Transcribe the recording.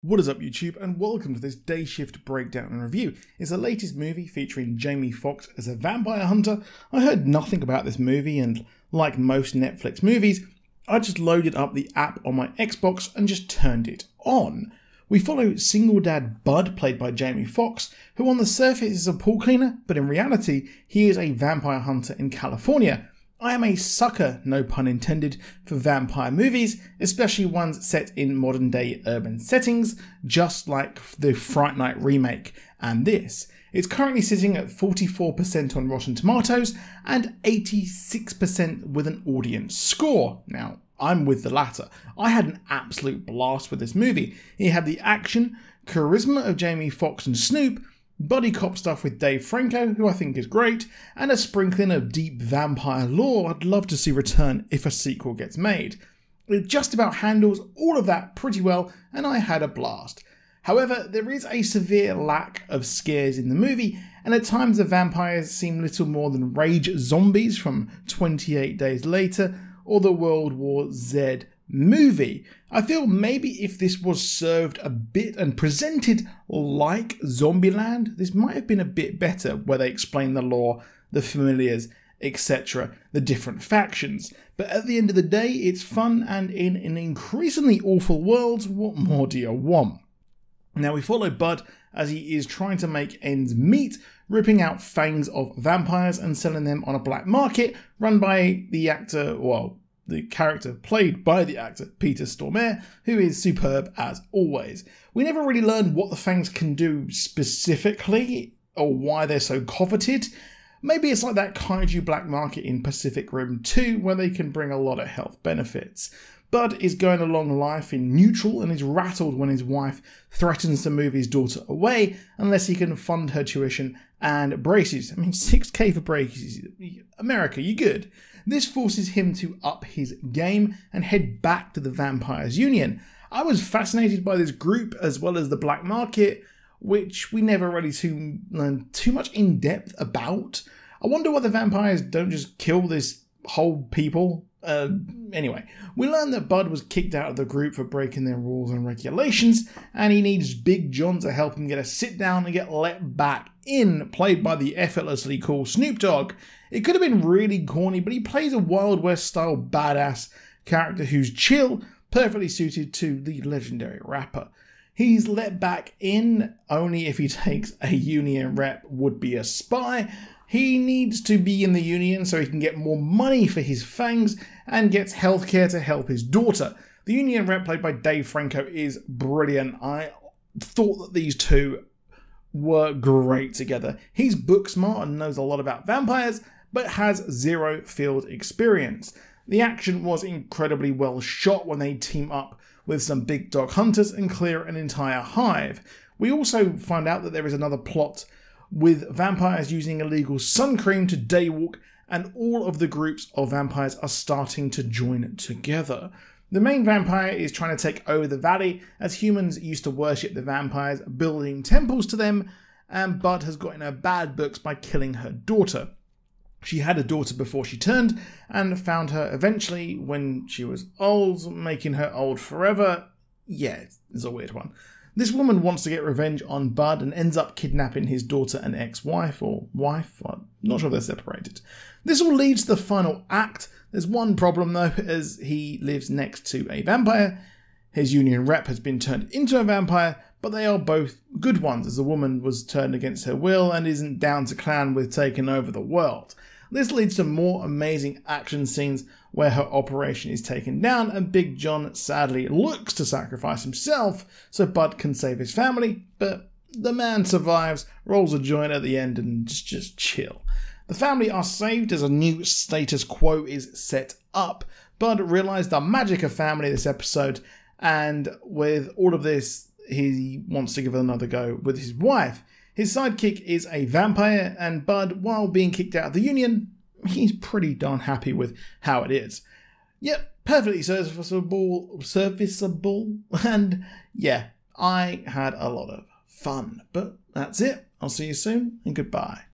What is up YouTube, and welcome to this day shift breakdown and review. It's the latest movie featuring Jamie Foxx as a vampire hunter. I heard nothing about this movie, and like most Netflix movies, I just loaded up the app on my Xbox and just turned it on. We follow single dad Bud, played by Jamie Foxx, who on the surface is a pool cleaner, but in reality he is a vampire hunter in California. I am a sucker, no pun intended, for vampire movies, especially ones set in modern day urban settings, just like the Fright Night remake and this. It's currently sitting at 44% on Rotten Tomatoes and 86% with an audience score. Now, I'm with the latter. I had an absolute blast with this movie. It had the action, charisma of Jamie Foxx and Snoop, buddy cop stuff with Dave Franco, who I think is great, and a sprinkling of deep vampire lore I'd love to see return if a sequel gets made. It just about handles all of that pretty well, and I had a blast. However, there is a severe lack of scares in the movie, and at times the vampires seem little more than rage zombies from 28 Days Later or the World War Z movie. I feel maybe if this was served a bit and presented like Zombieland, this might have been a bit better, where they explain the lore, the familiars, etc., the different factions. But at the end of the day, it's fun, and in an increasingly awful world, what more do you want? Now we follow Bud as he is trying to make ends meet, ripping out fangs of vampires and selling them on a black market run by the actor, the character played by the actor Peter Stormare, who is superb as always. We never really learn what the fangs can do specifically or why they're so coveted. Maybe it's like that kaiju black market in Pacific Rim 2 where they can bring a lot of health benefits. Bud is going along life in neutral and is rattled when his wife threatens to move his daughter away unless he can fund her tuition and braces. I mean, $6,000 for braces. America, you good? This forces him to up his game and head back to the Vampires Union. I was fascinated by this group as well as the black market, which we never really learned too much in depth about. I wonder why the vampires don't just kill this whole people. Anyway, we learned that Bud was kicked out of the group for breaking their rules and regulations, and he needs Big John to help him get a sit down and get let back in, played by the effortlessly cool Snoop Dogg. It could have been really corny, but he plays a Wild West style badass character who's chill, perfectly suited to the legendary rapper. He's let back in only if he takes a union rep, would be a spy. He needs to be in the union so he can get more money for his fangs and gets healthcare to help his daughter. The union rep, played by Dave Franco, is brilliant. I thought that these two were great together. He's book smart and knows a lot about vampires, but has zero field experience. The action was incredibly well shot when they team up with some big dog hunters and clear an entire hive. We also find out that there is another plot with vampires using illegal sun cream to daywalk, and all of the groups of vampires are starting to join together. The main vampire is trying to take over the valley, as humans used to worship the vampires, building temples to them, and Bud has got in her bad books by killing her daughter. She had a daughter before she turned, and found her eventually when she was old, making her old forever. Yeah, it's a weird one. This woman wants to get revenge on Bud and ends up kidnapping his daughter and ex-wife, or wife, I'm not sure if they're separated. This all leads to the final act. There's one problem though, as he lives next to a vampire. His union rep has been turned into a vampire, but they are both good ones, as the woman was turned against her will and isn't down to clown with taking over the world. This leads to more amazing action scenes where her operation is taken down and Big John sadly looks to sacrifice himself so Bud can save his family, but the man survives, rolls a joint at the end and just chill. The family are saved as a new status quo is set up. Bud realised the magic of family this episode, and with all of this he wants to give it another go with his wife. His sidekick is a vampire, and Bud, while being kicked out of the union, he's pretty darn happy with how it is. Yep, perfectly serviceable, and yeah, I had a lot of fun. But that's it. I'll see you soon, and goodbye.